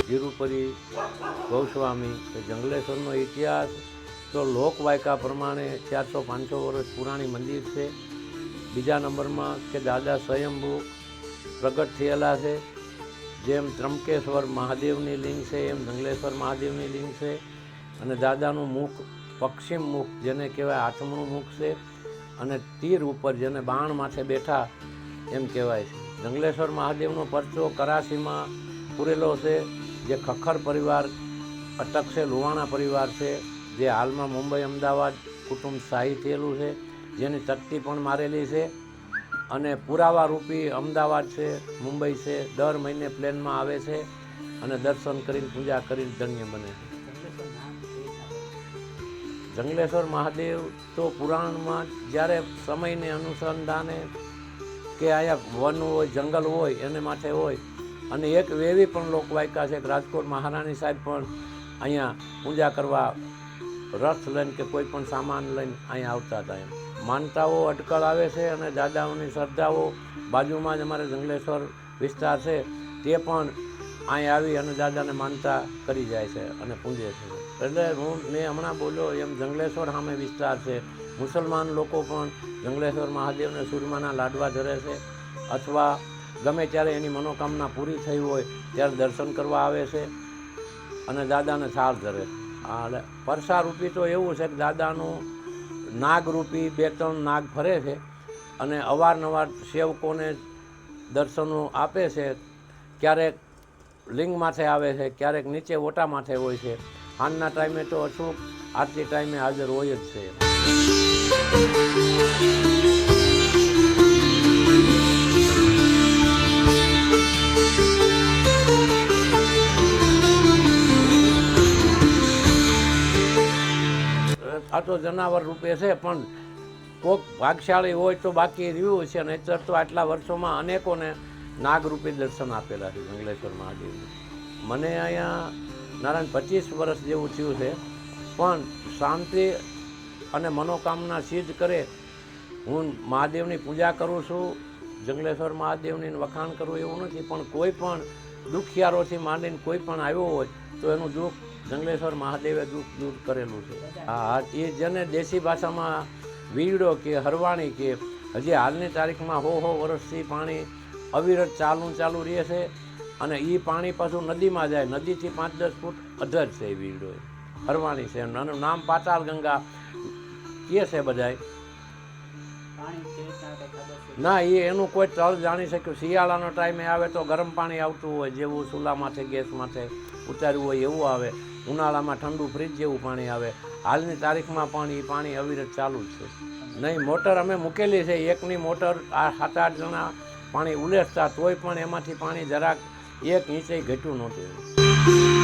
ધીરુપરી ગૌસ્વામી કે જંગલેશ્વરનો ઇતિહાસ તો લોકવાયકા પ્રમાણે 400-500 વર્ષ પુરાણી મંદિર છે. બીજા નંબરમાં કે દાદા સ્વયંભૂ પ્રગટ થયેલા છે. જેમ ત્રંબકેશ્વર મહાદેવની લિંગ છે એમ જંગલેશ્વર મહાદેવની લિંગ છે. અને દાદાનું મુખ પશ્ચિમ મુખ જેને કહેવાય આઠમણું મુખ છે, અને તીર ઉપર જેને બાણ માથે બેઠા એમ કહેવાય છે. જંગલેશ્વર મહાદેવનો પરચો કરાચીમાં પૂરેલો છે, જે ખખ્ખર પરિવાર અટક છે, લુવાણા પરિવાર છે, જે હાલમાં મુંબઈ અમદાવાદ કુટુંબ સ્થાયી થયેલું છે, જેની તકતી પણ મારેલી છે. અને પુરાવા રૂપી અમદાવાદ છે, મુંબઈ છે, દર મહિને પ્લેનમાં આવે છે અને દર્શન કરીને પૂજા કરીને ધન્ય બને છે. જંગલેશ્વર મહાદેવ તો પુરાણમાં જ્યારે સમયને અનુસંધાને કે અહીંયા વન હોય, જંગલ હોય એને માટે હોય. અને એક એવી પણ લોકવાયકા છે કે રાજકોટ મહારાણી સાહેબ પણ અહીંયા પૂજા કરવા રથ લઈને કે કોઈ પણ સામાન લઈને અહીંયા આવતા હતા. એમ માનતાઓ અટકળ આવે છે અને દાદાઓની શ્રદ્ધાઓ બાજુમાં જ અમારે જંગલેશ્વર વિસ્તાર છે, તે પણ અહીંયા આવી અને દાદાને માનતા કરી જાય છે અને પૂજે છે. એટલે મેં હમણાં બોલ્યો એમ જંગલેશ્વર સામે વિસ્તાર છે. મુસલમાન લોકો પણ જંગલેશ્વર મહાદેવને સૂરમાના લાડવા ધરે છે, અથવા ગમે ત્યારે એની મનોકામના પૂરી થઈ હોય ત્યારે દર્શન કરવા આવે છે અને દાદાને થાળ ધરે. એટલે પરસારૂપી તો એવું છે કે દાદાનું નાગરૂપી 2-3 નાગ ફરે છે અને અવારનવાર સેવકોને દર્શનો આપે છે. ક્યારેક લિંગ માથે આવે છે, ક્યારેક નીચે ઓટા માથે હોય છે. સાંજના ટાઈમે તો અચૂક આરતી ટાઈમે હાજર હોય જ છે. આ તો જનાવર રૂપે છે, પણ કોક ભાગશાળી હોય તો બાકી રહ્યું છે. નહીંતર તો આટલા વર્ષોમાં અનેકોને નાગરૂપી દર્શન આપેલા છે જંગલેશ્વર મહાદેવને. મને અહીંયા નારાયણ 25 વર્ષ જેવું થયું છે, પણ શાંતિ અને મનોકામના સિદ્ધ કરે. હું મહાદેવની પૂજા કરું છું, જંગલેશ્વર મહાદેવની વખાણ કરું એવું નથી, પણ કોઈ પણ દુખિયારોથી માંડીને કોઈ પણ આવ્યો હોય તો એનું દુઃખ જંગલેશ્વર મહાદેવે દુઃખ દૂર કરેલું છે. હા, એ જેને દેશી ભાષામાં વીડો કે હરવાણી કે, હજી હાલની તારીખમાં 100 વર્ષથી પાણી અવિરત ચાલુ રહે છે. અને એ પાણી પાછું નદીમાં જાય, નદીથી 5-10 ફૂટ અધર છે એ વીડો, હરવાણી છે. એનું નામ પાતાળ ગંગા કહે છે બધાય. ના, એનું કોઈ તળ જાણી શક્યું. શિયાળાનો ટાઈમે આવે તો ગરમ પાણી આવતું હોય, જેવું ચૂલામાંથી ગેસમાંથી ઉતાર્યું હોય એવું આવે. ઉનાળામાં ઠંડુ ફ્રીજ જેવું પાણી આવે. હાલની તારીખમાં પણ એ પાણી અવિરત ચાલુ જ છે. નહીં, મોટર અમે મૂકેલી છે. એકની મોટર આ 7-8 જણા પાણી ઉલેસતા, તોય પણ એમાંથી પાણી જરાક 1 ઇંચ ઘટ્યું નહોતું.